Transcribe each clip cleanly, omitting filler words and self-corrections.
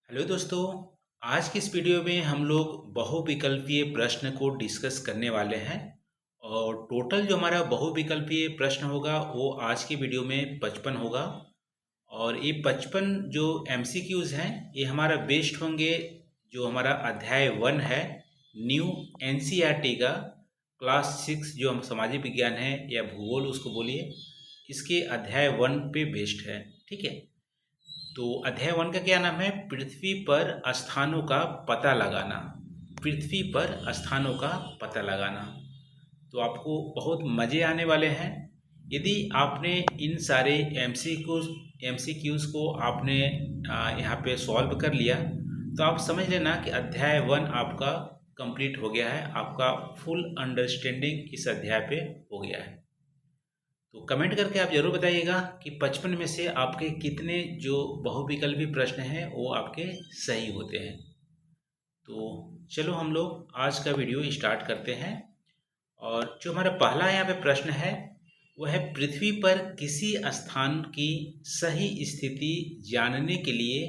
Hello दोस्तों। आज की इस वीडियो में हम लोग बहुविकल्पीय प्रश्न को डिस्कस करने वाले हैं। और टोटल जो हमारा बहुविकल्पीय प्रश्न होगा वो आज की वीडियो में 55 होगा। और ये 55 जो एमसीक्यूज हैं ये हमारा बेस्ड होंगे जो हमारा अध्याय 1 है, न्यू एनसीईआरटी का क्लास 6 जो हम सामाजिक विज्ञान है या भूगोल उसको बोलिए, इसके अध्याय 1 पे बेस्ड है। ठीक है, तो अध्याय 1 का क्या नाम है? पृथ्वी पर स्थानों का पता लगाना। पृथ्वी पर स्थानों का पता लगाना। तो आपको बहुत मज़े आने वाले हैं यदि आपने इन सारे एमसीक्यूज को आपने यहाँ पे सॉल्व कर लिया तो आप समझ लेना कि अध्याय 1 आपका कंप्लीट हो गया है। आपका फुल अंडरस्टैंडिंग इस अध्याय पे हो गया है। तो कमेंट करके आप जरूर बताइएगा कि 55 में से आपके कितने जो बहुविकल्पी प्रश्न हैं वो आपके सही होते हैं। तो चलो हम लोग आज का वीडियो स्टार्ट करते हैं। और जो हमारा पहला यहाँ पे प्रश्न है वह है, पृथ्वी पर किसी स्थान की सही स्थिति जानने के लिए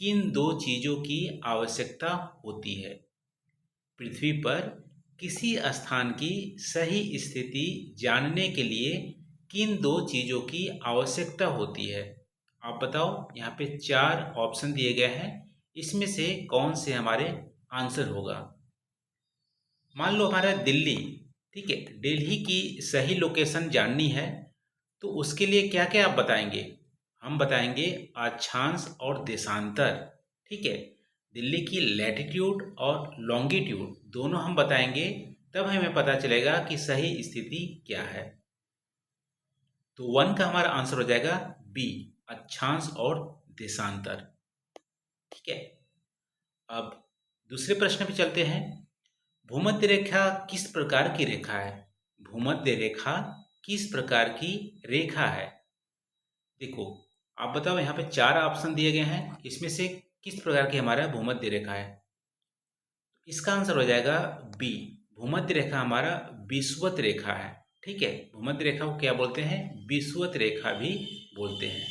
किन दो चीज़ों की आवश्यकता होती है? पृथ्वी पर किसी स्थान की सही स्थिति जानने के लिए किन दो चीज़ों की आवश्यकता होती है? आप बताओ। यहाँ पे 4 ऑप्शन दिए गए हैं, इसमें से कौन से हमारे आंसर होगा? मान लो हमारा दिल्ली, ठीक है, दिल्ली की सही लोकेशन जाननी है तो उसके लिए क्या क्या आप बताएंगे? हम बताएंगे अक्षांश और देशांतर। ठीक है, दिल्ली की लैटिट्यूड और लॉन्गिट्यूड दोनों हम बताएंगे, तब हमें पता चलेगा कि सही स्थिति क्या है। तो 1 का हमारा आंसर हो जाएगा बी, अक्षांश और देशांतर। ठीक है, अब दूसरे प्रश्न पे चलते हैं। भूमध्य रेखा किस प्रकार की रेखा है? भूमध्य रेखा किस प्रकार की रेखा है? देखो, आप बताओ। यहाँ पे 4 ऑप्शन दिए गए हैं, इसमें से किस प्रकार की हमारा भूमध्य रेखा है? इसका आंसर हो जाएगा बी, भूमध्य रेखा हमारा विषुवत रेखा है। ठीक है, भूमध्य रेखा को क्या बोलते हैं? विषुवत रेखा भी बोलते हैं।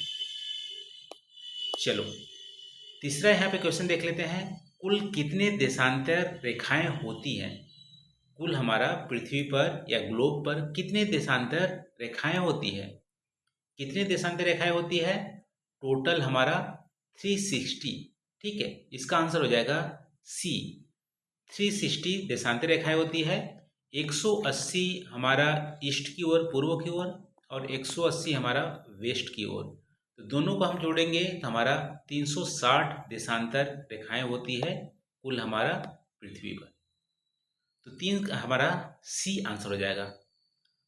चलो तीसरा यहाँ पे क्वेश्चन देख लेते हैं। कुल कितने देशांतर रेखाएं होती हैं? कुल हमारा पृथ्वी पर या ग्लोब पर कितने देशांतर रेखाएं होती है? कितने देशांतर रेखाएं होती है? टोटल हमारा 360। ठीक है, इसका आंसर हो जाएगा सी, 360 देशांतर रेखाएं होती है। 180 हमारा ईस्ट की ओर, पूर्व की ओर, और 180 हमारा वेस्ट की ओर। तो दोनों को हम जोड़ेंगे तो हमारा 360 देशांतर रेखाएं होती है कुल हमारा पृथ्वी पर। तो 3 हमारा सी आंसर हो जाएगा।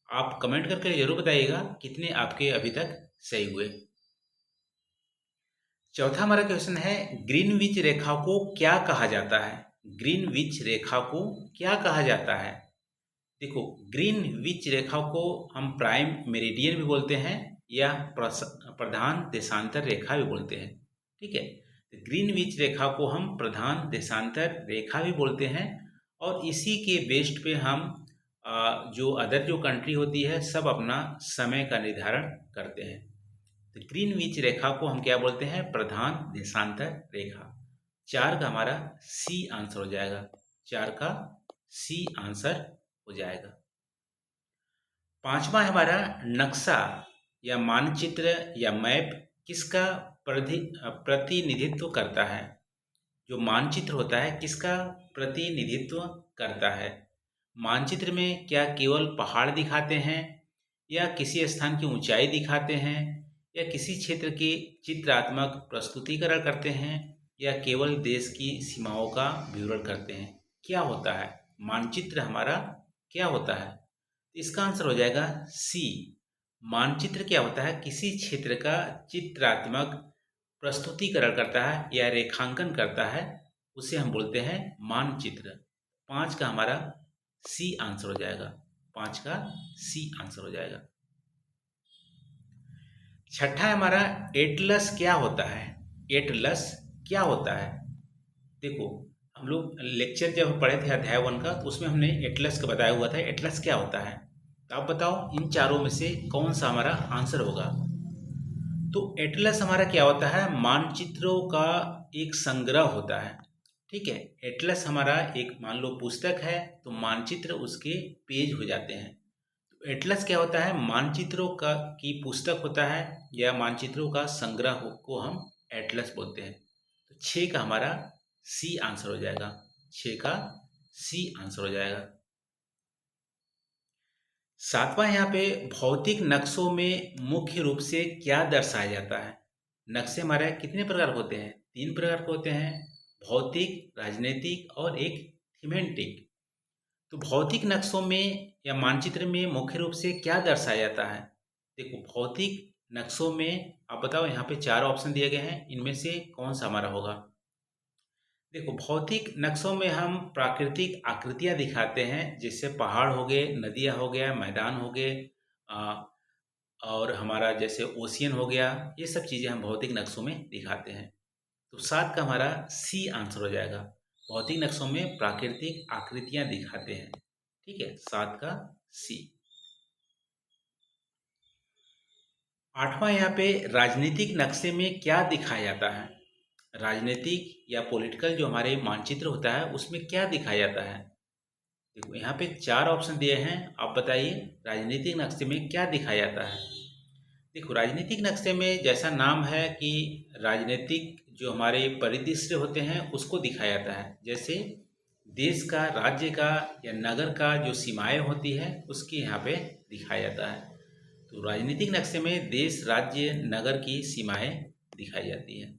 आप कमेंट करके जरूर बताइएगा कितने आपके अभी तक सही हुए। चौथा हमारा क्वेश्चन है, ग्रीनविच रेखा को क्या कहा जाता है? ग्रीनविच रेखा को क्या कहा जाता है? देखो, ग्रीनविच रेखा को हम प्राइम मेरिडियन भी बोलते हैं या प्रधान देशांतर रेखा भी बोलते हैं। ठीक है, तो ग्रीनविच रेखा को हम प्रधान देशांतर रेखा भी बोलते हैं। और इसी के बेस्ड पे हम जो अदर जो कंट्री होती है सब अपना समय का निर्धारण करते हैं। तो ग्रीनविच रेखा को हम क्या बोलते हैं? प्रधान देशांतर रेखा। 4 का हमारा सी आंसर हो जाएगा। 4 का सी आंसर हो जाएगा। 5वां हमारा, नक्शा या मानचित्र या मैप किसका प्रतिनिधित्व करता है? जो मानचित्र होता है किसका प्रतिनिधित्व करता है? मानचित्र में क्या केवल पहाड़ दिखाते हैं, या किसी स्थान की ऊंचाई दिखाते हैं, या किसी क्षेत्र की चित्रात्मक प्रस्तुतिकरण करते हैं, या केवल देश की सीमाओं का विवरण करते हैं? क्या होता है मानचित्र हमारा? क्या होता है? इसका आंसर हो जाएगा सी, मानचित्र क्या होता है? किसी क्षेत्र का चित्रात्मक प्रस्तुतिकरण करता है या रेखांकन करता है, उसे हम बोलते हैं मानचित्र। 5 का हमारा सी आंसर हो जाएगा। 5 का सी आंसर हो जाएगा। छठा हमारा, एटलस क्या होता है? एटलस क्या होता है? देखो, हम लोग लेक्चर जब पढ़े थे अध्याय 1 का तो उसमें हमने एटलस का बताया हुआ था। एटलस क्या होता है? तो आप बताओ इन चारों में से कौन सा हमारा आंसर होगा? तो एटलस हमारा क्या होता है? मानचित्रों का एक संग्रह होता है। ठीक है, एटलस हमारा एक मान लो पुस्तक है, तो मानचित्र उसके पेज हो जाते हैं। तो एटलस क्या होता है? मानचित्रों का की पुस्तक होता है या मानचित्रों का संग्रह को हम एटलस बोलते हैं। तो 6 का हमारा सी आंसर हो जाएगा। 6 का सी आंसर हो जाएगा। 7वां यहाँ पे भौतिक नक्शों में मुख्य रूप से क्या दर्शाया जाता है? नक्शे हमारे कितने प्रकार के होते हैं? 3 प्रकार के होते हैं, भौतिक, राजनीतिक और एक थीमेटिक। तो भौतिक नक्शों में या मानचित्र में मुख्य रूप से क्या दर्शाया जाता है? देखो, भौतिक नक्शों में आप बताओ, यहाँ पे 4 ऑप्शन दिए गए हैं, इनमें से कौन सा हमारा होगा? देखो, भौतिक नक्शों में हम प्राकृतिक आकृतियां दिखाते हैं, जैसे पहाड़ हो गए, नदियां हो गया, मैदान हो गए, आ, और हमारा जैसे ओशियन हो गया। ये सब चीज़ें हम भौतिक नक्शों में दिखाते हैं। तो 7 का हमारा सी आंसर हो जाएगा। भौतिक नक्शों में प्राकृतिक आकृतियां दिखाते हैं। ठीक है, 7 का सी। 8वां यहाँ पे राजनीतिक नक्शे में क्या दिखाया जाता है? राजनीतिक या पॉलिटिकल जो हमारे मानचित्र होता है उसमें क्या दिखाया जाता है? देखो, यहाँ पे 4 ऑप्शन दिए हैं, आप बताइए राजनीतिक नक्शे में क्या दिखाया जाता है? देखो, राजनीतिक नक्शे में जैसा नाम है कि राजनीतिक जो हमारे परिदृश्य होते हैं उसको दिखाया जाता है। जैसे देश का, राज्य का या नगर का जो सीमाएं होती है उसकी यहाँ पे दिखाया जाता है। तो राजनीतिक नक्शे में देश, राज्य, नगर की सीमाएं दिखाई जाती है।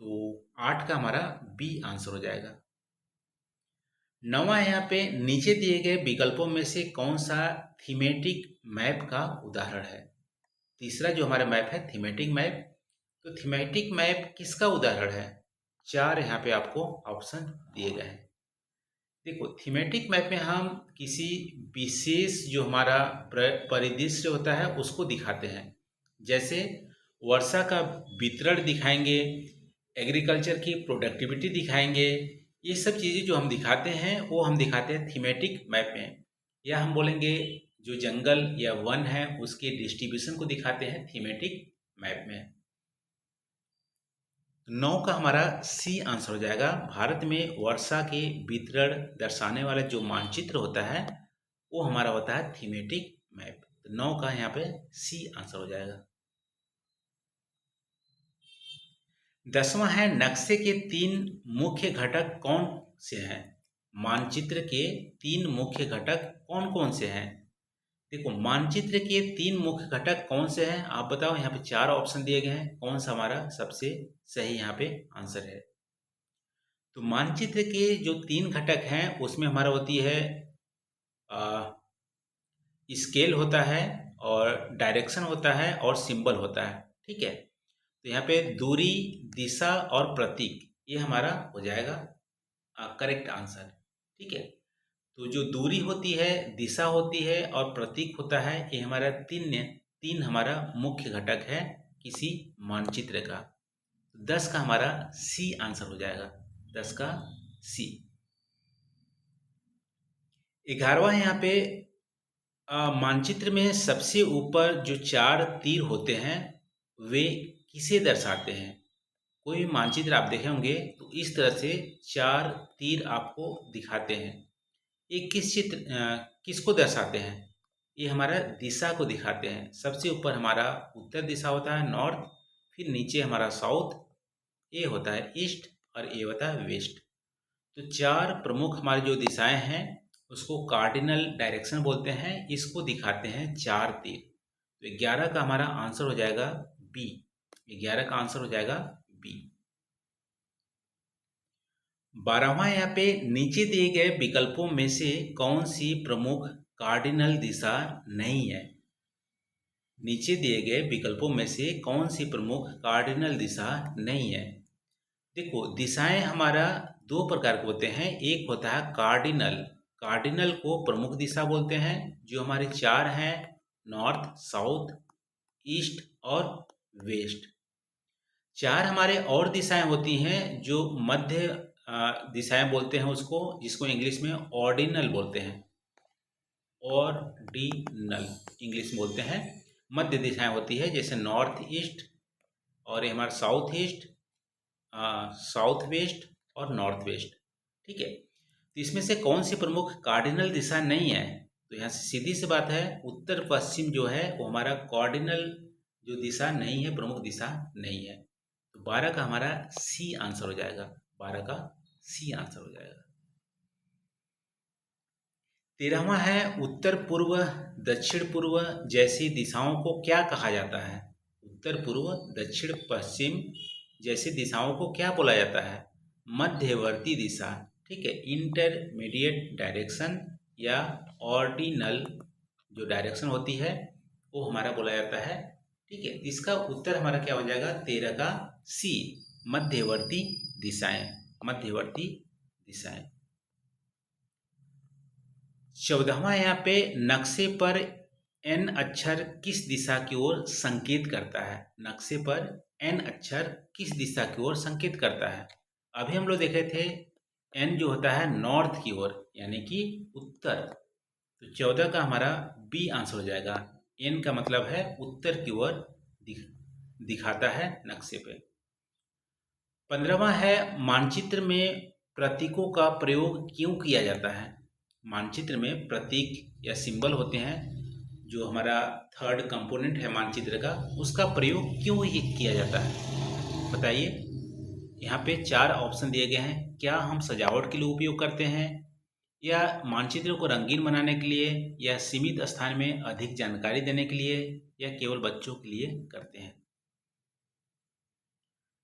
तो 8 का हमारा बी आंसर हो जाएगा। 9वां यहाँ पे नीचे दिए गए विकल्पों में से कौन सा थीमेटिक मैप का उदाहरण है? तीसरा जो हमारा मैप है थीमेटिक मैप। तो थीमेटिक मैप किसका उदाहरण है? 4 यहाँ पे आपको ऑप्शन दिए गए हैं। देखो, थीमेटिक मैप में हम किसी विशेष जो हमारा परिदृश्य होता है उसको दिखाते हैं। जैसे वर्षा का वितरण दिखाएंगे, एग्रीकल्चर की प्रोडक्टिविटी दिखाएंगे। ये सब चीज़ें जो हम दिखाते हैं वो हम दिखाते हैं थीमेटिक मैप में। या हम बोलेंगे जो जंगल या वन है उसके डिस्ट्रीब्यूशन को दिखाते हैं थीमेटिक मैप में। 9 का हमारा सी आंसर हो जाएगा। भारत में वर्षा के वितरण दर्शाने वाला जो मानचित्र होता है वो हमारा होता है थीमेटिक मैप। तो 9 का यहाँ पे सी आंसर हो जाएगा। 10वां है नक्शे के 3 मुख्य घटक कौन से हैं? मानचित्र के 3 मुख्य घटक कौन कौन से हैं? देखो, मानचित्र के 3 मुख्य घटक कौन से हैं आप बताओ। यहाँ पे 4 ऑप्शन दिए गए हैं, कौन सा हमारा सबसे सही यहाँ पे आंसर है? तो मानचित्र के जो 3 घटक हैं उसमें हमारा होती है स्केल होता है और डायरेक्शन होता है और सिंबल होता है। ठीक है, तो यहाँ पे दूरी, दिशा और प्रतीक ये हमारा हो जाएगा करेक्ट आंसर। ठीक है, तो जो दूरी होती है, दिशा होती है और प्रतीक होता है, ये हमारा तीन हमारा मुख्य घटक है किसी मानचित्र का। 10 का हमारा सी आंसर हो जाएगा। 10 का सी। 11वां यहाँ पे मानचित्र में सबसे ऊपर जो 4 तीर होते हैं वे किसे दर्शाते हैं? कोई भी मानचित्र आप देखे होंगे तो इस तरह से 4 तीर आपको दिखाते हैं। ये किसको दर्शाते हैं? ये हमारा दिशा को दिखाते हैं। सबसे ऊपर हमारा उत्तर दिशा होता है नॉर्थ, फिर नीचे हमारा साउथ, ये होता है ईस्ट और ये होता है वेस्ट। तो 4 प्रमुख हमारी जो दिशाएं हैं उसको कार्डिनल डायरेक्शन बोलते हैं, इसको दिखाते हैं 4 तीर। तो 11 का हमारा आंसर हो जाएगा बी। 11 का आंसर हो जाएगा बी। 12वां यहाँ पे नीचे दिए गए विकल्पों में से कौन सी प्रमुख कार्डिनल दिशा नहीं है? नीचे दिए गए विकल्पों में से कौन सी प्रमुख कार्डिनल दिशा नहीं है? देखो, दिशाएं हमारा 2 प्रकार के होते हैं। एक होता है कार्डिनल। कार्डिनल को प्रमुख दिशा बोलते हैं। जो हमारे 4 हैं नॉर्थ, साउथ, ईस्ट और वेस्ट। 4 हमारे और दिशाएं होती हैं जो मध्य दिशाएं बोलते हैं उसको, जिसको इंग्लिश में ऑर्डिनल बोलते हैं। ऑर्डिनल इंग्लिश में बोलते हैं। मध्य दिशाएं होती है, जैसे नॉर्थ ईस्ट और ये हमारा साउथ ईस्ट, साउथ वेस्ट और नॉर्थ वेस्ट। ठीक है, तो इसमें से कौन सी प्रमुख कार्डिनल दिशा नहीं है? तो यहाँ से सीधी सी बात है, उत्तर पश्चिम जो है वो हमारा कार्डिनल जो दिशा नहीं है, प्रमुख दिशा नहीं है। तो 12 का हमारा सी आंसर हो जाएगा, 12 का सी आंसर हो जाएगा। 13वां है, उत्तर पूर्व दक्षिण पूर्व जैसी दिशाओं को क्या कहा जाता है? उत्तर पूर्व दक्षिण पश्चिम जैसी दिशाओं को क्या बोला जाता है? मध्यवर्ती दिशा। ठीक है, इंटरमीडिएट डायरेक्शन या ऑर्डिनल जो डायरेक्शन होती है वो हमारा बोला जाता है। ठीक है, इसका उत्तर हमारा क्या हो जाएगा? 13 का सी, मध्यवर्ती दिशाएं, मध्यवर्ती दिशाएं। 14वां यहाँ पे, नक्शे पर एन अक्षर किस दिशा की ओर संकेत करता है? नक्शे पर एन अक्षर किस दिशा की ओर संकेत करता है? अभी हम लोग देख रहे थे एन जो होता है नॉर्थ की ओर, यानी कि उत्तर। तो 14 का हमारा बी आंसर हो जाएगा। एन का मतलब है उत्तर की ओर दिखाता है नक्शे पे। 15वां है, मानचित्र में प्रतीकों का प्रयोग क्यों किया जाता है? मानचित्र में प्रतीक या सिंबल होते हैं, जो हमारा थर्ड कंपोनेंट है मानचित्र का, उसका प्रयोग क्यों ही किया जाता है? बताइए। यहाँ पे 4 ऑप्शन दिए गए हैं। क्या हम सजावट के लिए उपयोग करते हैं, या मानचित्र को रंगीन बनाने के लिए, या सीमित स्थान में अधिक जानकारी देने के लिए, या केवल बच्चों के लिए करते हैं?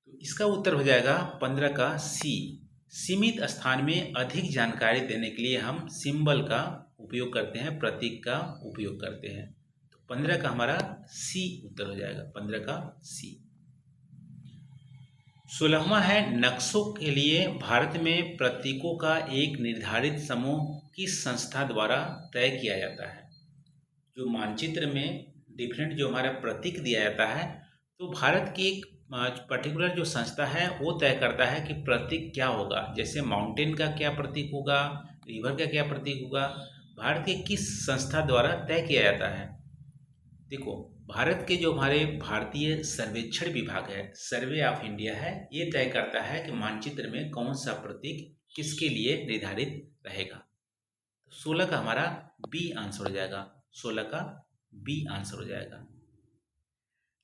तो इसका उत्तर हो जाएगा 15 का सी, सीमित स्थान में अधिक जानकारी देने के लिए हम सिंबल का उपयोग करते हैं, प्रतीक का उपयोग करते हैं। तो 15 का हमारा सी उत्तर हो जाएगा, 15 का सी। 16वां है, नक्शों के लिए भारत में प्रतीकों का एक निर्धारित समूह किस संस्था द्वारा तय किया जाता है? जो मानचित्र में डिफरेंट जो हमारा प्रतीक दिया जाता है, तो भारत की एक पर्टिकुलर जो संस्था है वो तय करता है कि प्रतीक क्या होगा। जैसे माउंटेन का क्या प्रतीक होगा, रिवर का क्या प्रतीक होगा, भारत के किस संस्था द्वारा तय किया जाता है? देखो, भारत के जो हमारे भारतीय सर्वेक्षण विभाग है, सर्वे ऑफ इंडिया है, ये तय करता है कि मानचित्र में कौन सा प्रतीक किसके लिए निर्धारित रहेगा। 16 का हमारा बी आंसर हो जाएगा, 16 का बी आंसर हो जाएगा।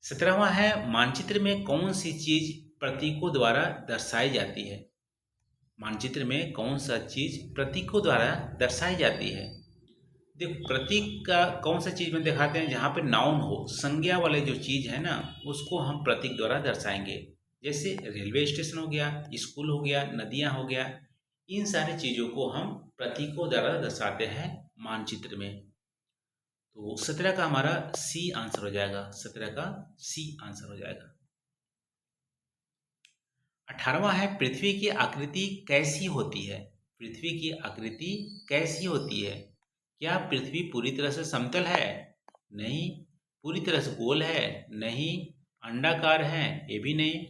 17वां है, मानचित्र में कौन सी चीज प्रतीकों द्वारा दर्शाई जाती है? मानचित्र में कौन सा चीज प्रतीकों द्वारा दर्शाई जाती है? देखो, प्रतीक का कौन सा चीज में दिखाते हैं? जहाँ पे नाउन हो, संज्ञा वाले जो चीज है ना, उसको हम प्रतीक द्वारा दर्शाएंगे। जैसे रेलवे स्टेशन हो गया, स्कूल हो गया, नदियाँ हो गया, इन सारी चीजों को हम प्रतीकों द्वारा दर्शाते हैं मानचित्र में। तो 17 का हमारा सी आंसर हो जाएगा, 17 का सी आंसर हो जाएगा। 18वां है, पृथ्वी की आकृति कैसी होती है? पृथ्वी की आकृति कैसी होती है? क्या पृथ्वी पूरी तरह से समतल है? नहीं। पूरी तरह से गोल है? नहीं। अंडाकार है? ये भी नहीं।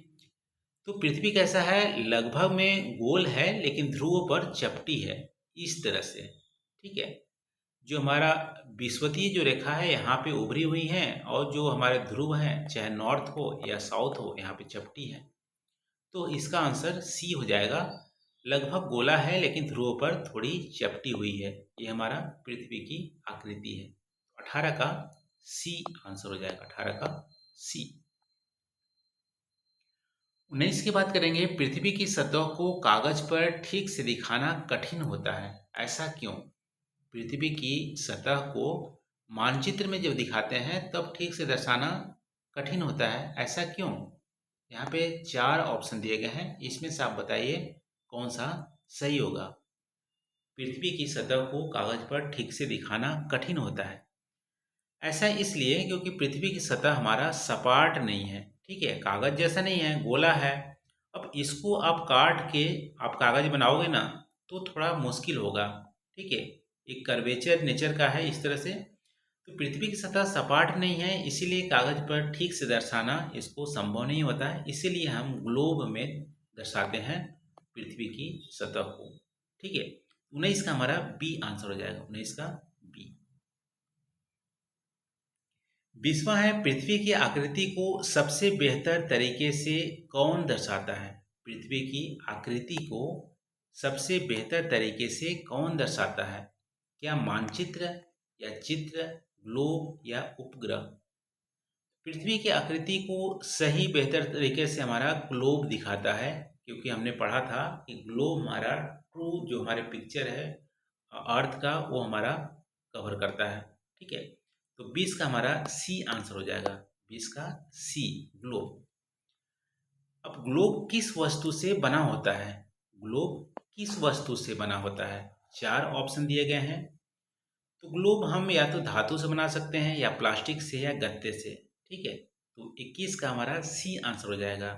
तो पृथ्वी कैसा है? लगभग में गोल है, लेकिन ध्रुवों पर चपटी है, इस तरह से। ठीक है, जो हमारा विषुवतीय जो रेखा है यहाँ पे उभरी हुई है, और जो हमारे ध्रुव हैं, चाहे नॉर्थ हो या साउथ हो, यहाँ पे चपटी है। तो इसका आंसर सी हो जाएगा। लगभग गोला है, लेकिन ध्रुवों पर थोड़ी चपटी हुई है, ये हमारा पृथ्वी की आकृति है। 18 का सी आंसर हो जाएगा, 18 का सी। 19 की बात करेंगे, पृथ्वी की सतह को कागज पर ठीक से दिखाना कठिन होता है, ऐसा क्यों? पृथ्वी की सतह को मानचित्र में जब दिखाते हैं तब ठीक से दर्शाना कठिन होता है, ऐसा क्यों? यहाँ पे 4 ऑप्शन दिए गए हैं, इसमें से आप बताइए कौन सा सही होगा। पृथ्वी की सतह को कागज पर ठीक से दिखाना कठिन होता है, ऐसा इसलिए क्योंकि पृथ्वी की सतह हमारा सपाट नहीं है। ठीक है, कागज जैसा नहीं है, गोला है। अब इसको आप काट के आप कागज बनाओगे ना, तो थोड़ा मुश्किल होगा। ठीक है, एक कर्वेचर नेचर का है इस तरह से। तो पृथ्वी की सतह सपाट नहीं है, इसीलिए कागज पर ठीक से दर्शाना इसको संभव नहीं होता है। इसीलिए हम ग्लोब में दर्शाते हैं पृथ्वी की सतह को। ठीक है, 19 का हमारा बी आंसर हो जाएगा, 19 का बी। 20वां है, पृथ्वी की आकृति को सबसे बेहतर तरीके से कौन दर्शाता है? पृथ्वी की आकृति को सबसे बेहतर तरीके से कौन दर्शाता है? क्या मानचित्र या चित्र, ग्लोब या उपग्रह? पृथ्वी की आकृति को सही बेहतर तरीके से हमारा ग्लोब दिखाता है, क्योंकि हमने पढ़ा था कि ग्लोब हमारा ट्रू जो हमारे पिक्चर है अर्थ का वो हमारा कवर करता है। ठीक है, तो 20 का हमारा सी आंसर हो जाएगा। 20 का सी, ग्लोब। अब ग्लोब किस वस्तु से बना होता है? ग्लोब किस वस्तु से बना होता है? 4 ऑप्शन दिए गए हैं। तो ग्लोब हम या तो धातु से बना सकते हैं या प्लास्टिक से या गत्ते से। ठीक है, तो 21 का हमारा सी आंसर हो जाएगा।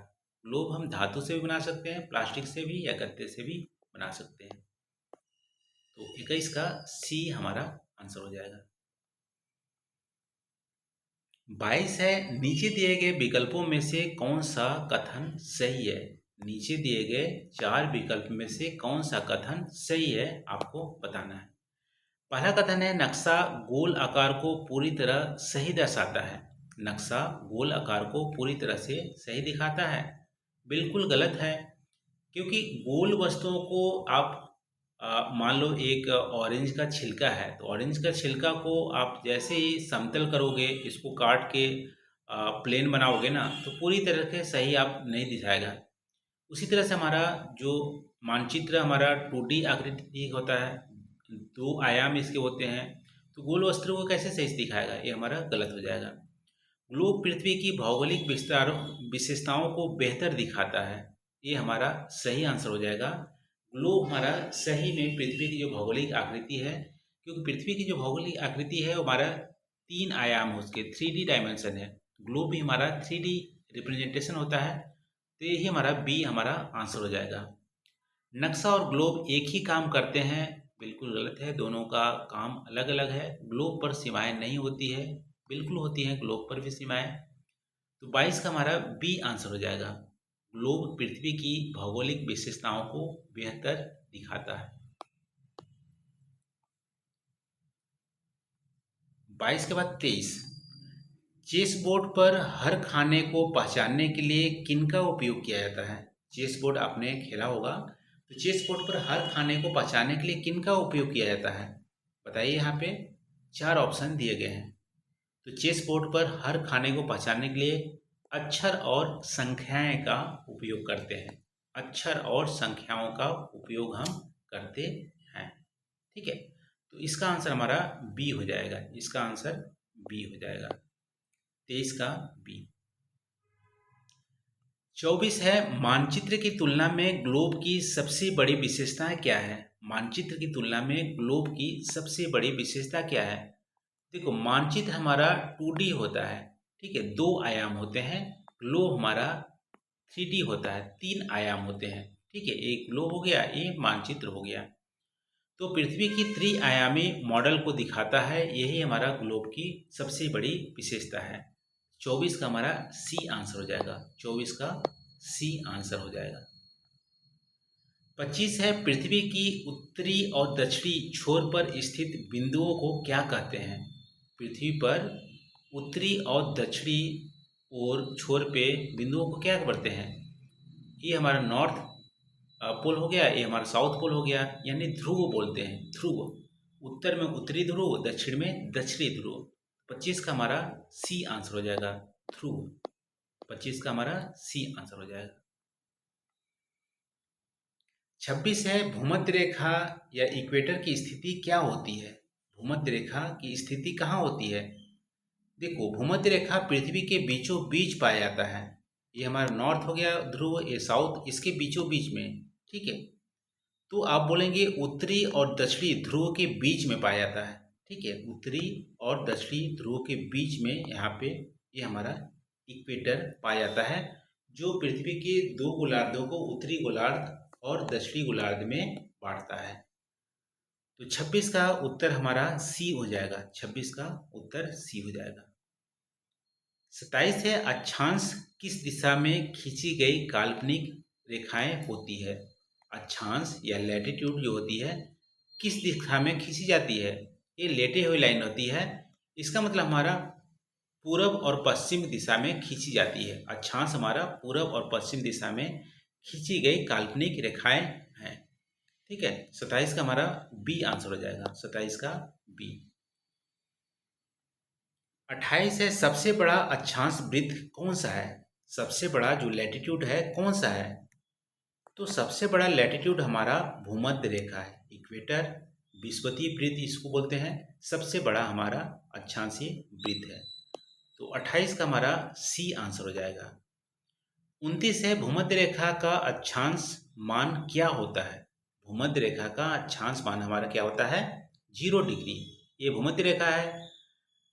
ग्लोब हम धातु से भी बना सकते हैं, प्लास्टिक से भी या गत्ते से भी बना सकते हैं। तो 21 का सी हमारा आंसर हो जाएगा। 22 है, नीचे दिए गए विकल्पों में से कौन सा कथन सही है? नीचे दिए गए 4 विकल्प में से कौन सा कथन सही है आपको बताना है। पहला कथन है, नक्शा गोल आकार को पूरी तरह सही दर्शाता है। नक्शा गोल आकार को पूरी तरह से सही दिखाता है। बिल्कुल गलत है, क्योंकि गोल वस्तुओं को आप मान लो एक ऑरेंज का छिलका है, तो ऑरेंज का छिलका को आप जैसे ही समतल करोगे, इसको काट के प्लेन बनाओगे ना, तो पूरी तरह से सही आप नहीं दिखाएगा। उसी तरह से हमारा जो मानचित्र हमारा 2D आकृति होता है, 2 आयाम इसके होते हैं, तो गोल वस्तु को कैसे सही से दिखाएगा? ये हमारा गलत हो जाएगा। ग्लोब पृथ्वी की भौगोलिक विशेषताओं को बेहतर दिखाता है, ये हमारा सही आंसर हो जाएगा। ग्लोब हमारा सही में पृथ्वी की जो भौगोलिक आकृति है, क्योंकि पृथ्वी की जो भौगोलिक आकृति है वो हमारा 3 आयाम है, उसके 3D डायमेंशन है। ग्लोब भी हमारा 3D रिप्रेजेंटेशन होता है, तो यही हमारा बी हमारा आंसर हो जाएगा। नक्शा और ग्लोब एक ही काम करते हैं, बिल्कुल गलत है। दोनों का काम अलग अलग है। ग्लोब पर सीमाएं नहीं होती है, बिल्कुल होती हैं ग्लोब पर भी सीमाएं। तो 22 का हमारा बी आंसर हो जाएगा। ग्लोब पृथ्वी की भौगोलिक विशेषताओं को बेहतर दिखाता है। 22 के बाद 23, चेस बोर्ड पर हर खाने को पहचानने के लिए किनका उपयोग किया जाता है? चेस बोर्ड आपने खेला होगा, तो चेस बोर्ड पर हर खाने को पहचानने के लिए किनका उपयोग किया जाता है? बताइए। यहाँ पे 4 ऑप्शन दिए गए हैं। तो चेस बोर्ड पर हर खाने को पहचानने के लिए अक्षर और संख्याएं का उपयोग करते हैं। अक्षर और संख्याओं का उपयोग हम करते हैं। ठीक है, तो इसका आंसर हमारा बी हो जाएगा। इसका आंसर बी हो जाएगा। 23 का बी। 24 है, मानचित्र की तुलना में ग्लोब की सबसे बड़ी विशेषता क्या है? मानचित्र की तुलना में ग्लोब की सबसे बड़ी विशेषता क्या है? देखो, मानचित्र हमारा 2D होता है, ठीक है, 2 आयाम होते हैं। ग्लोब हमारा 3D होता है, 3 आयाम होते हैं। ठीक है, एक ग्लोब हो गया, एक मानचित्र हो गया। तो पृथ्वी की त्रिआयामी मॉडल को दिखाता है, यही हमारा ग्लोब की सबसे बड़ी विशेषता है। 24 का हमारा सी आंसर हो जाएगा। 24 का सी आंसर हो जाएगा। 25 है, पृथ्वी की उत्तरी और दक्षिणी छोर पर स्थित बिंदुओं को क्या कहते हैं? पृथ्वी पर उत्तरी और दक्षिणी और छोर पे बिंदुओं को क्या बोलते हैं? ये हमारा नॉर्थ पोल हो गया, ये हमारा साउथ पोल हो गया, यानी ध्रुव बोलते हैं। ध्रुव, उत्तर में उत्तरी ध्रुव, दक्षिण में दक्षिणी ध्रुव। 25 का हमारा सी आंसर हो जाएगा, ध्रुव। 25 का हमारा सी आंसर हो जाएगा। 26 है, भूमध्य रेखा या इक्वेटर की स्थिति क्या होती है? भूमध्य रेखा की स्थिति कहाँ होती है? देखो, भूमध्य रेखा पृथ्वी के बीचों बीच पाया जाता है। ये हमारा नॉर्थ हो गया ध्रुव, ये साउथ, इसके बीचों बीच में। ठीक है, तो आप बोलेंगे उत्तरी और दक्षिणी ध्रुव के बीच में पाया जाता है। ठीक है, उत्तरी और दक्षिणी ध्रुव के बीच में यहाँ पे ये हमारा इक्वेटर पाया जाता है, जो पृथ्वी के 2 गोलार्धों को उत्तरी गोलार्ध और दक्षिणी गोलार्ध में बांटता है। तो 26 का उत्तर हमारा सी हो जाएगा। 26 का उत्तर सी हो जाएगा। 27 है, अक्षांश किस दिशा में खींची गई काल्पनिक रेखाएं होती है? अक्षांश या लैटिट्यूड जो होती है, किस दिशा में खींची जाती है? ये लेटे हुई लाइन होती है। इसका मतलब हमारा पूरब और पश्चिम दिशा में खींची जाती है। अक्षांश हमारा पूरब और पश्चिम दिशा में खींची गई काल्पनिक रेखाएं हैं। ठीक है, 27 का हमारा बी आंसर हो जाएगा, 27 का बी। 28 है, सबसे बड़ा अक्षांश वृत्त कौन सा है? सबसे बड़ा जो लैटिट्यूड है कौन सा है? तो सबसे बड़ा लैटिट्यूड हमारा भूमध्य रेखा है, इक्वेटर, विषुवतीय वृत्त इसको बोलते हैं। सबसे बड़ा हमारा अक्षांशीय वृत्त है, तो 28 का हमारा सी आंसर हो जाएगा। 29 है, भूमध्य रेखा का अक्षांश मान क्या होता है? भूमध्य रेखा का अक्षांश मान हमारा क्या होता है? 0 डिग्री। ये भूमध्य रेखा है।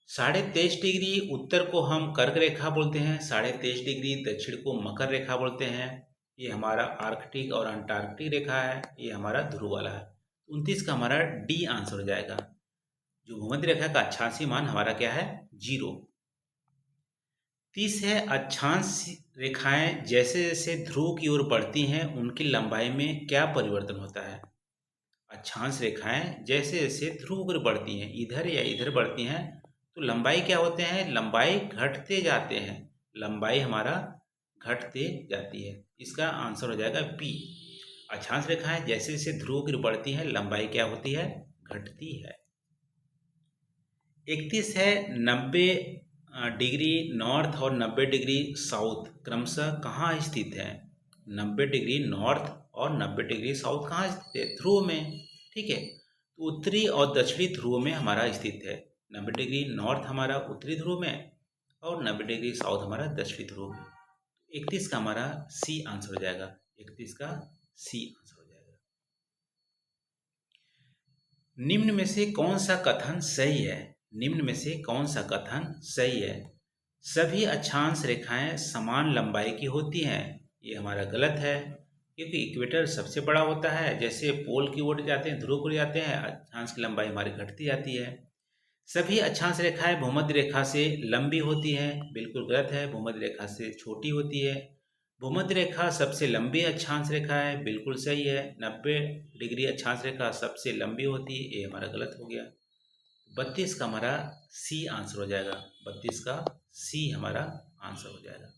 23.5 डिग्री उत्तर को हम कर्क रेखा बोलते हैं, 23.5 डिग्री दक्षिण को मकर रेखा बोलते हैं। ये हमारा आर्कटिक और अंटार्कटिक रेखा है, ये हमारा ध्रुव वाला है। 29 का हमारा डी आंसर हो जाएगा। जो भूमध्य रेखा का अक्षांशीय मान हमारा क्या है? 0। 30 है, अक्षांश रेखाएं जैसे जैसे ध्रुव की ओर बढ़ती हैं उनकी लंबाई में क्या परिवर्तन होता है? अक्षांश रेखाएं जैसे जैसे ध्रुव की ओर बढ़ती हैं, इधर या इधर बढ़ती हैं, तो लंबाई क्या होते हैं? लंबाई घटते जाते हैं, लंबाई हमारा घटते जाती है। इसका आंसर हो जाएगा बी। अक्षांश रेखाएं जैसे जैसे ध्रुव की ओर बढ़ती हैं लंबाई क्या होती है? घटती है। 31 है, 90 डिग्री नॉर्थ और 90 डिग्री साउथ क्रमशः कहाँ स्थित है? 90 डिग्री नॉर्थ और 90 डिग्री साउथ कहाँ स्थित है? ध्रुव में। ठीक है, तो उत्तरी और दक्षिणी ध्रुव में हमारा स्थित है। 90 डिग्री नॉर्थ हमारा उत्तरी ध्रुव में और 90 डिग्री साउथ हमारा दक्षिणी ध्रुव में। 31 का हमारा सी आंसर हो जाएगा, 31 का सी आंसर हो जाएगा। निम्न में से कौन सा कथन सही है? निम्न में से कौन सा कथन सही है? सभी अक्षांश रेखाएं समान लंबाई की होती हैं, ये हमारा गलत है, क्योंकि इक्वेटर सबसे बड़ा होता है। जैसे पोल की ओर जाते हैं, ध्रुव की ओर जाते हैं, अक्षांश की लंबाई हमारी घटती जाती है। सभी अक्षांश रेखाएं भूमध्य रेखा से लंबी होती हैं, बिल्कुल गलत है, भूमध्य रेखा से छोटी होती है। भूमध्य रेखा सबसे लंबी अक्षांश रेखा है, बिल्कुल सही है। 90 डिग्री अक्षांश रेखा सबसे लंबी होती है, ये हमारा गलत हो गया। 32 का हमारा सी आंसर हो जाएगा, 32 का सी हमारा आंसर हो जाएगा।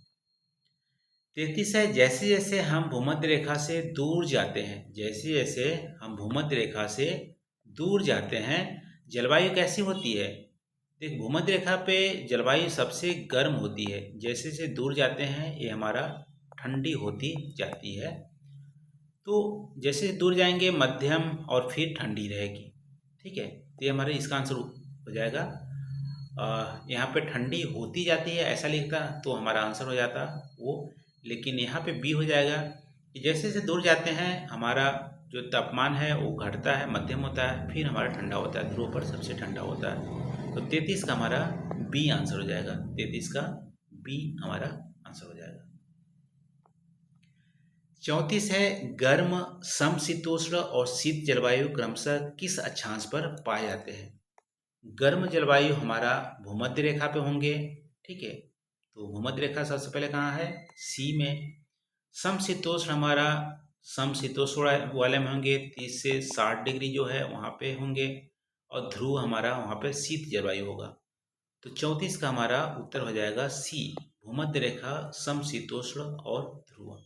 33 है, जैसे जैसे हम भूमध्य रेखा से दूर जाते हैं, जैसे जैसे हम भूमध्य रेखा से दूर जाते हैं जलवायु कैसी होती है? देख, भूमध्य रेखा पे जलवायु सबसे गर्म होती है, जैसे जैसे दूर जाते हैं ये हमारा ठंडी होती जाती है। तो जैसे दूर जाएंगे मध्यम और फिर ठंडी रहेगी। ठीक है, तो ये हमारा इसका आंसर हो जाएगा। यहाँ पे ठंडी होती जाती है ऐसा लिखता तो हमारा आंसर हो जाता वो, लेकिन यहाँ पे बी हो जाएगा कि जैसे जैसे दूर जाते हैं हमारा जो तापमान है वो घटता है, मध्यम होता है, फिर हमारा ठंडा होता है, ध्रुव पर सबसे ठंडा होता है। तो 33 का हमारा बी आंसर हो जाएगा, 33 का बी हमारा आंसर हो जाएगा। 34 है, गर्म समशीतोष्ण और शीत जलवायु क्रमशः किस अक्षांश पर पाए जाते हैं? गर्म जलवायु हमारा भूमध्य रेखा पे होंगे। ठीक है, तो भूमध्य रेखा सबसे पहले कहाँ है? सी में। समशीतोष्ण हमारा समशीतोष्ण वाले में होंगे, 30 से 60 डिग्री जो है वहाँ पे होंगे, और ध्रुव हमारा वहाँ पे शीत जलवायु होगा। तो 34 का हमारा उत्तर हो जाएगा सी, भूमध्य रेखा समशीतोष्ण और ध्रुव।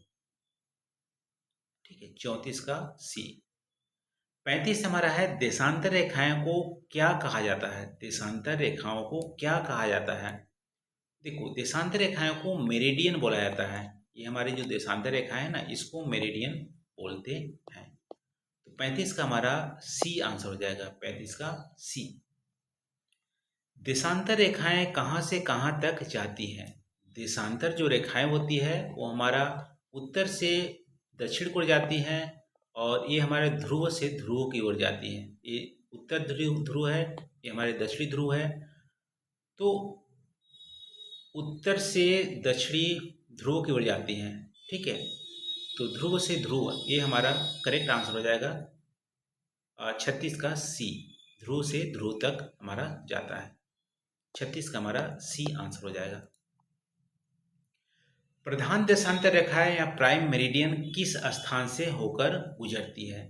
ठीक है, 34 का सी। 35 हमारा है, देशांतर रेखाएं को क्या कहा जाता है? देशांतर रेखाओं को क्या कहा जाता है? देखो, देशांतर रेखाओं को मेरिडियन बोला जाता है। ये हमारी जो देशांतर रेखाएं है ना, इसको मेरिडियन बोलते हैं। तो 35 का हमारा सी आंसर हो जाएगा, 35 का सी। देशांतर रेखाएं कहाँ से कहाँ तक जाती हैं? देशांतर जो रेखाएं होती है वो हमारा उत्तर से दक्षिण की ओर जाती हैं, और ये हमारे ध्रुव से ध्रुव की ओर जाती हैं। ये उत्तर ध्रुव है, ये हमारे दक्षिणी ध्रुव है। तो उत्तर से दक्षिणी ध्रुव की ओर जाती हैं। ठीक है, तो ध्रुव से ध्रुव ये हमारा करेक्ट आंसर हो जाएगा, 36 का सी, ध्रुव से ध्रुव तक हमारा जाता है, 36 का हमारा सी आंसर हो जाएगा। प्रधान देशांतर रेखाएं या प्राइम मेरिडियन किस स्थान से होकर गुजरती है?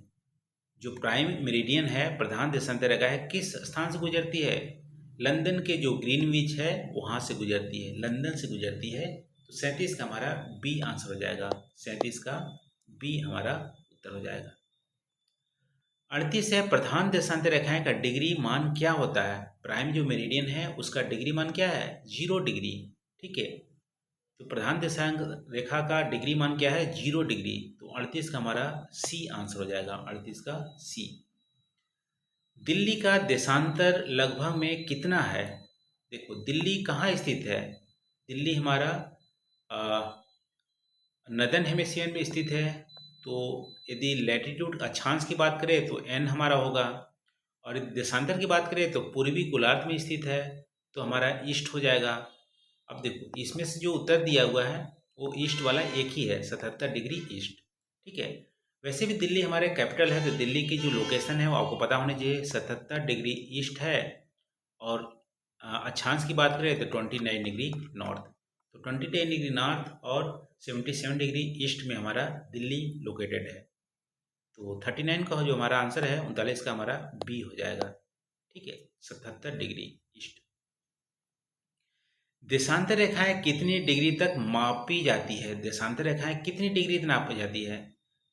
जो प्राइम मेरिडियन है, प्रधान देशांतर रेखा है, किस स्थान से गुजरती है? लंदन के जो ग्रीनविच है वहाँ से गुजरती है, लंदन से गुजरती है। तो 37 का हमारा बी आंसर हो जाएगा, 37 का बी हमारा उत्तर हो जाएगा। 38 है, प्रधान देशांतर रेखाएं का डिग्री मान क्या होता है? प्राइम जो मेरिडियन है उसका डिग्री मान क्या है? 0 डिग्री। ठीक है, तो प्रधान देशांक रेखा का डिग्री मान क्या है? 0 डिग्री। तो 38 का हमारा सी आंसर हो जाएगा, 38 का सी। दिल्ली का देशांतर लगभग में कितना है? देखो दिल्ली कहाँ स्थित है? दिल्ली हमारा नदर्न हेमिस्फीयर में स्थित है। तो यदि लैटिट्यूड अक्षांश की बात करें तो एन हमारा होगा, और यदि देशांतर की बात करें तो पूर्वी गोलार्ध में स्थित है, तो हमारा ईस्ट हो जाएगा। अब देखो इसमें से जो उत्तर दिया हुआ है वो ईस्ट वाला एक ही है, 77 डिग्री ईस्ट। ठीक है, वैसे भी दिल्ली हमारे कैपिटल है, तो दिल्ली की जो लोकेशन है वो आपको पता होनी चाहिए, 77 डिग्री ईस्ट है। और अक्षांश की बात करें तो 29 डिग्री नॉर्थ। तो 29 डिग्री नॉर्थ और 77 डिग्री ईस्ट में हमारा दिल्ली लोकेटेड है। तो 39 का जो हमारा आंसर है 39 का हमारा बी हो जाएगा। ठीक है, 77 डिग्री ईस्ट। देशांतर रेखाएं कितनी डिग्री तक मापी जाती है? देशांतर रेखाएं कितनी डिग्री तक नापी जाती है?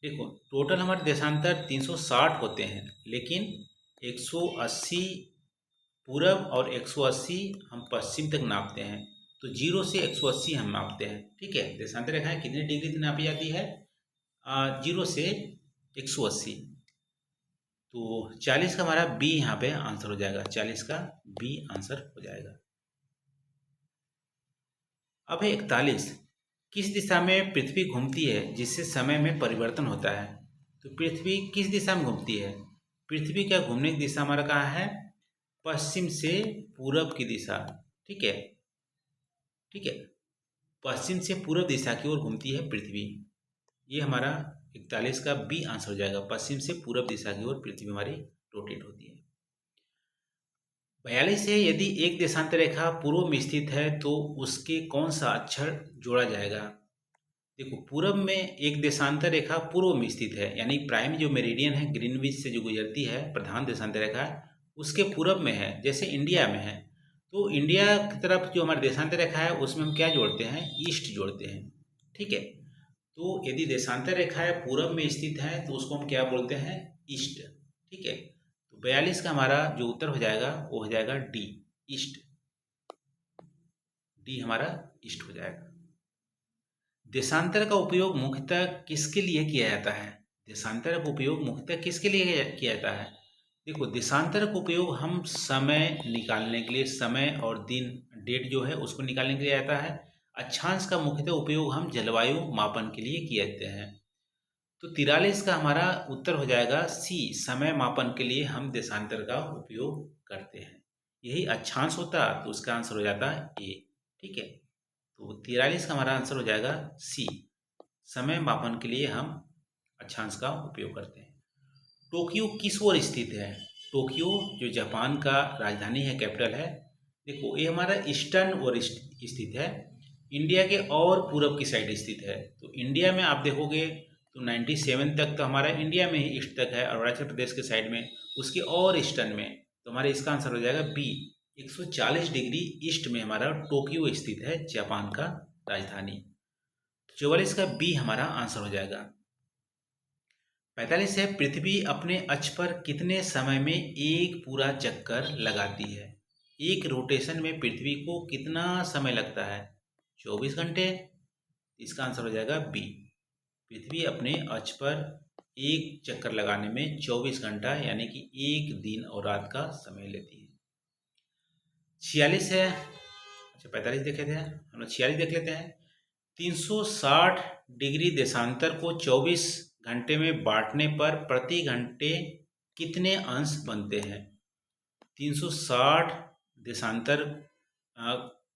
देखो टोटल हमारे देशांतर 360 होते हैं, लेकिन 180 पूरब और 180 हम पश्चिम तक नापते हैं। तो 0 से 180 हम नापते हैं। ठीक है, देशांतर रेखाएं कितनी डिग्री तक नापी जाती है? 0 से 180। तो 40 का हमारा बी यहाँ पे आंसर हो जाएगा, 40 का बी आंसर हो जाएगा। अब है 41, किस दिशा में पृथ्वी घूमती है जिससे समय में परिवर्तन होता है? तो पृथ्वी किस दिशा में घूमती है? पृथ्वी का घूमने की दिशा हमारा कहाँ है? पश्चिम से पूरब की दिशा। ठीक है, ठीक है, पश्चिम से पूरब दिशा की ओर घूमती है पृथ्वी। ये हमारा 41 का बी आंसर हो जाएगा, पश्चिम से पूरब दिशा की ओर पृथ्वी हमारी रोटेट होती है। 42 है, यदि एक देशांतर रेखा पूर्व में स्थित है तो उसके कौन सा अक्षर जोड़ा जाएगा? देखो पूरब में एक देशांतर रेखा पूर्व में स्थित है, यानी प्राइम जो मेरिडियन है ग्रीनविच से जो गुजरती है प्रधान देशांतर रेखा उसके पूरब में है, जैसे इंडिया में है। तो इंडिया की तरफ जो हमारी देशांतर रेखा है उसमें हम क्या जोड़ते हैं? ईस्ट जोड़ते हैं। ठीक है, तो यदि देशांतर रेखा है पूरब में स्थित है तो उसको हम क्या बोलते हैं? ईस्ट। ठीक है, तो 42 का हमारा जो उत्तर हो जाएगा वो हो जाएगा डी, ईस्ट। डी हमारा ईस्ट हो जाएगा। देशांतर का उपयोग मुख्यतः किसके लिए किया जाता है? देशांतर का उपयोग मुख्यतः किसके लिए किया जाता है? देखो देशांतर का उपयोग हम समय निकालने के लिए, समय और दिन डेट जो है उसको निकालने के लिए जाता है। अक्षांश का मुख्यतः उपयोग हम जलवायु मापन के लिए किए जाते हैं। तो 43 का हमारा उत्तर हो जाएगा सी, समय मापन के लिए हम देशांतर का उपयोग करते हैं। यही अक्षांश होता तो उसका आंसर हो जाता ए। ठीक है, तो 43 का हमारा आंसर हो जाएगा सी, समय मापन के लिए हम अक्षांश का उपयोग करते हैं। टोक्यो किस ओर स्थित है? टोक्यो जो जापान का राजधानी है, कैपिटल है। देखो ये हमारा ईस्टर्न ओर स्थित है, इंडिया के और पूरब की साइड स्थित है। तो इंडिया में आप देखोगे तो 97 तक तो हमारा इंडिया में ही ईस्ट तक है, अरुणाचल प्रदेश के साइड में, उसके और ईस्टर्न में। तो हमारा इसका आंसर हो जाएगा बी, 140 डिग्री ईस्ट में हमारा टोक्यो स्थित है, जापान का राजधानी। 44 का बी हमारा आंसर हो जाएगा। 45 है, पृथ्वी अपने अक्ष पर कितने समय में एक पूरा चक्कर लगाती है? एक रोटेशन में पृथ्वी को कितना समय लगता है? 24 घंटे। इसका आंसर हो जाएगा बी, पृथ्वी अपने अक्ष पर एक चक्कर लगाने में 24 घंटा यानी कि एक दिन और रात का समय लेती है। 46 है, अच्छा 45 देखे थे हम लोग, 46 देख लेते हैं। 360 डिग्री देशांतर को 24 घंटे में बांटने पर प्रति घंटे कितने अंश बनते हैं? 360 देशांतर,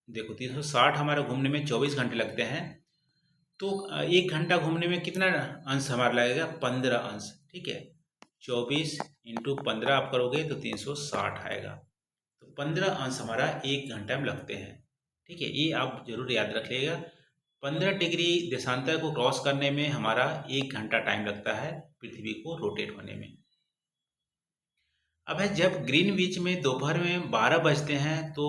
देखो 360 हमारा घूमने में 24 घंटे लगते हैं, तो एक घंटा घूमने में कितना अंश हमारा लगेगा? 15 अंश। ठीक है, 24 इंटू 15 आप करोगे तो 360 आएगा। तो 15 अंश हमारा एक घंटा में लगते हैं। ठीक है, ये आप जरूर याद रखिएगा। 15 डिग्री देशांतर को क्रॉस करने में हमारा एक घंटा टाइम लगता है पृथ्वी को रोटेट होने में। अब है जब ग्रीनविच में दोपहर में 12 बजते हैं तो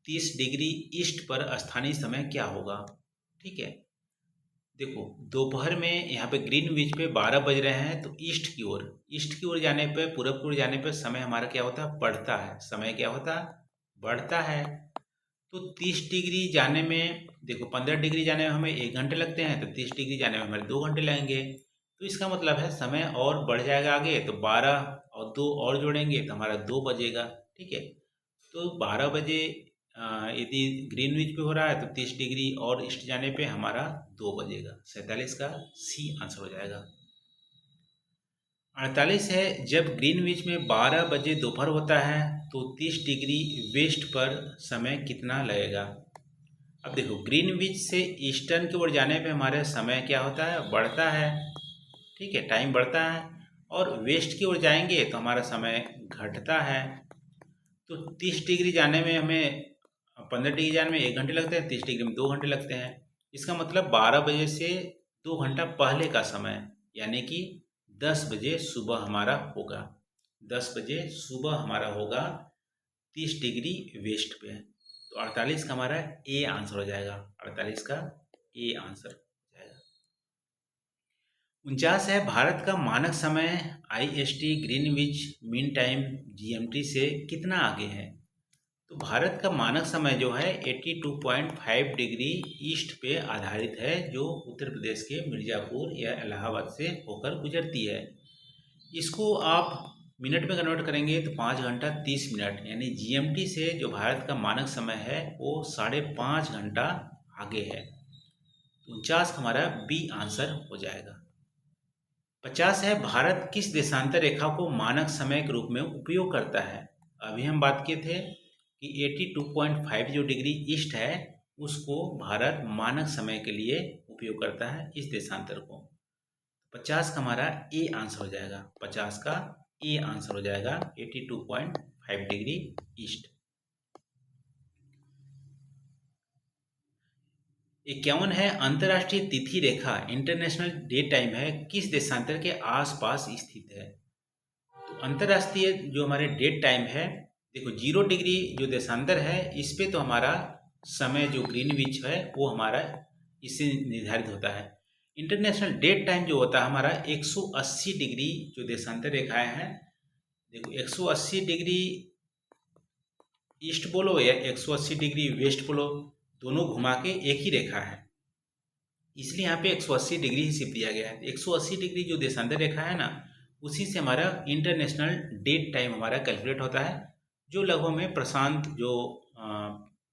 30 डिग्री ईस्ट पर स्थानीय समय क्या होगा? ठीक है, देखो दोपहर में यहाँ पे ग्रीनविच पे 12 बज रहे हैं तो ईस्ट की ओर जाने पे, पूरब की ओर जाने पे समय हमारा क्या होता है? बढ़ता है। समय क्या होता है? बढ़ता है। तो 30 डिग्री जाने में, देखो 15 डिग्री जाने में हमें 1 घंटे लगते हैं, तो 30 डिग्री जाने में हमारे 2 घंटे लगेंगे। तो इसका मतलब है समय और बढ़ जाएगा आगे, तो 12 और 2 और जोड़ेंगे तो हमारा 2 बजेगा। ठीक है, तो 12 बजे यदि ग्रीनविच पे हो रहा है तो 30 डिग्री और ईस्ट जाने पे हमारा 2 बजेगा। 47 का सी आंसर हो जाएगा। 48 है जब ग्रीनविच में 12 बजे दोपहर होता है तो 30 डिग्री वेस्ट पर समय कितना लगेगा? अब देखो ग्रीनविच से ईस्टर्न की ओर जाने पे हमारे समय क्या होता है? बढ़ता है। ठीक है, टाइम बढ़ता है। और वेस्ट की ओर जाएंगे तो हमारा समय घटता है। तो 30 डिग्री जाने में हमें, 15 डिग्री जाने में 1 घंटे लगते हैं, 30 डिग्री में 2 घंटे लगते हैं। इसका मतलब 12 बजे से 2 घंटा पहले का समय, यानी कि 10 बजे सुबह हमारा होगा। 10 बजे सुबह हमारा होगा 30 डिग्री वेस्ट पे। तो 48 का हमारा ए आंसर हो जाएगा। 48 का ए आंसर हो जाएगा। 49 है भारत का मानक समय IST Greenwich mean time GMT से कितना आगे है? तो भारत का मानक समय जो है 82.5 डिग्री ईस्ट पे आधारित है, जो उत्तर प्रदेश के मिर्ज़ापुर या इलाहाबाद से होकर गुजरती है। इसको आप मिनट में कन्वर्ट करेंगे तो 5 घंटा 30 मिनट, यानी GMT से जो भारत का मानक समय है वो 5.5 घंटा आगे है। तो 49 हमारा बी आंसर हो जाएगा। 50 है भारत किस देशांतर रेखा को मानक समय के रूप में उपयोग करता है? अभी हम बात किए थे कि 82.5 जो डिग्री ईस्ट है उसको भारत मानक समय के लिए उपयोग करता है, इस देशांतर को। 50 का हमारा ए आंसर हो जाएगा। 50 का ए आंसर हो जाएगा 82.5 डिग्री ईस्ट। 51 है अंतर्राष्ट्रीय तिथि रेखा इंटरनेशनल डे टाइम है किस देशांतर के आसपास स्थित है? तो अंतर्राष्ट्रीय जो हमारे डेट टाइम है, देखो 0 डिग्री जो देशांतर है इस पे तो हमारा समय जो ग्रीनविच है वो हमारा इससे निर्धारित होता है। इंटरनेशनल डेट टाइम जो होता है हमारा 180 डिग्री जो देशांतर रेखाएं हैं, देखो 180 डिग्री ईस्ट बोलो या 180 डिग्री वेस्ट बोलो, दोनों घुमा के एक ही रेखा है, इसलिए यहाँ पे 180 डिग्री ही सिर्फ दिया गया है। 180 डिग्री जो देशांतर रेखा है ना, उसी से हमारा इंटरनेशनल डेट टाइम हमारा कैलकुलेट होता है, जो लगभग में प्रशांत जो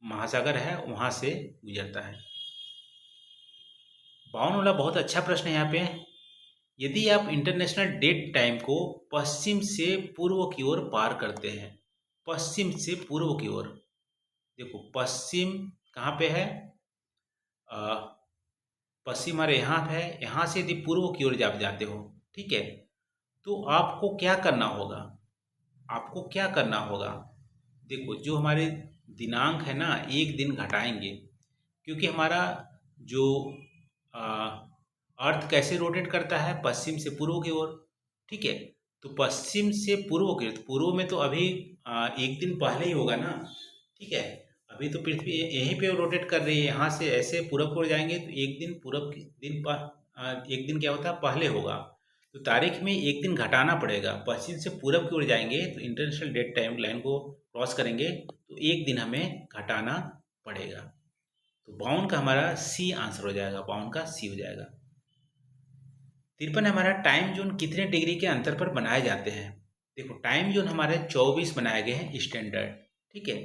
महासागर है वहाँ से गुजरता है। 52 वाला बहुत अच्छा प्रश्न है यहाँ पे। यदि आप इंटरनेशनल डेट टाइम को पश्चिम से पूर्व की ओर पार करते हैं, पश्चिम से पूर्व की ओर, देखो पश्चिम कहाँ पे है? पश्चिम हमारे यहाँ है, यहाँ से यदि पूर्व की ओर आप जाते हो, ठीक है, तो आपको क्या करना होगा? आपको क्या करना होगा? देखो जो हमारे दिनांक है ना, एक दिन घटाएंगे, क्योंकि हमारा जो अर्थ कैसे रोटेट करता है? पश्चिम से पूर्व की ओर। ठीक है, तो पश्चिम से पूर्व की ओर, तो पूर्व में तो अभी एक दिन पहले ही होगा ना। ठीक है, अभी तो पृथ्वी यहीं पे रोटेट कर रही है, यहाँ से ऐसे पूरब की ओर जाएंगे तो एक दिन पूरब के दिन एक दिन क्या होता है? पहले होगा। तो तारीख में एक दिन घटाना पड़ेगा। पश्चिम से पूरब की ओर जाएंगे तो इंटरनेशनल डेट टाइम लाइन को क्रॉस करेंगे तो एक दिन हमें घटाना पड़ेगा। तो 52 का हमारा सी आंसर हो जाएगा। 52 का सी हो जाएगा। 53 हमारा टाइम जोन कितने डिग्री के अंतर पर बनाए जाते हैं? देखो टाइम जोन हमारे 24 बनाए गए हैं स्टैंडर्ड। ठीक है,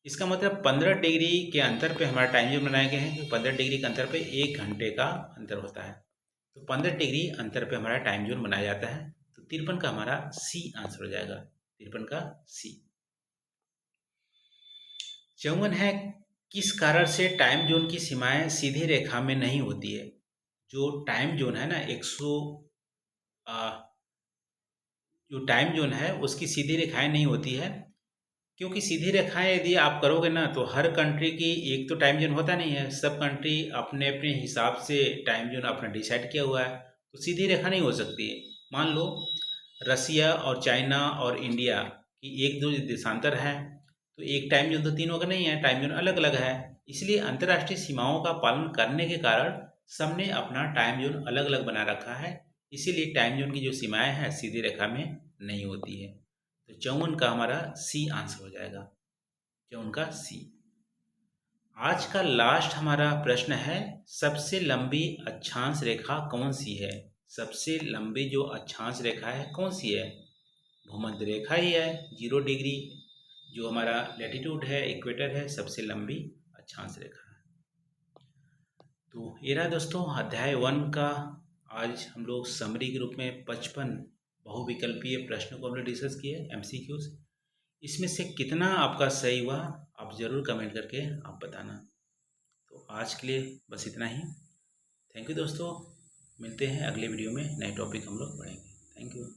इसका मतलब 15 डिग्री के अंतर पे हमारा टाइम जोन बनाए गए हैं, क्योंकि 15 डिग्री के अंतर पे 1 घंटे का अंतर होता है। तो 15 डिग्री अंतर पे हमारा टाइम जोन बनाया जाता है। तो 53 का हमारा सी आंसर हो जाएगा। 53 का सी। 54 है किस कारण से टाइम जोन की सीमाएं सीधी रेखा में नहीं होती है? जो टाइम जोन है ना, 100 जो टाइम जोन है उसकी सीधी रेखाएं नहीं होती है, क्योंकि सीधी रेखाएं यदि आप करोगे ना तो हर कंट्री की एक तो टाइम जोन होता नहीं है, सब कंट्री अपने अपने हिसाब से टाइम जोन अपना डिसाइड किया हुआ है, तो सीधी रेखा नहीं हो सकती है। मान लो रसिया और चाइना और इंडिया कि एक दो देशांतर है, तो एक टाइम जोन तो तीनों का नहीं है, टाइम जोन अलग अलग है। इसलिए अंतर्राष्ट्रीय सीमाओं का पालन करने के कारण सबने अपना टाइम जोन अलग अलग बना रखा है। इसीलिए टाइम जोन की जो सीमाएं हैं सीधी रेखा में नहीं होती है। तो 54 का हमारा सी आंसर हो जाएगा, 54 का सी। आज का लास्ट हमारा प्रश्न है, सबसे लंबी अक्षांश रेखा कौन सी है? सबसे लंबी जो अक्षांश रेखा है कौन सी है? भूमध्य रेखा ही है, 0 डिग्री जो हमारा लैटिट्यूड है, इक्वेटर है, सबसे लंबी अक्षांश रेखा है। तो ये रहा दोस्तों अध्याय 1 का। आज हम लोग समरी के रूप में 55 बहुविकल्पीय प्रश्नों को हमने डिस्कस किए, MCQs। इसमें से कितना आपका सही हुआ आप ज़रूर कमेंट करके आप बताना। तो आज के लिए बस इतना ही। थैंक यू दोस्तों, मिलते हैं अगले वीडियो में, नए टॉपिक हम लोग पढ़ेंगे। Thank you.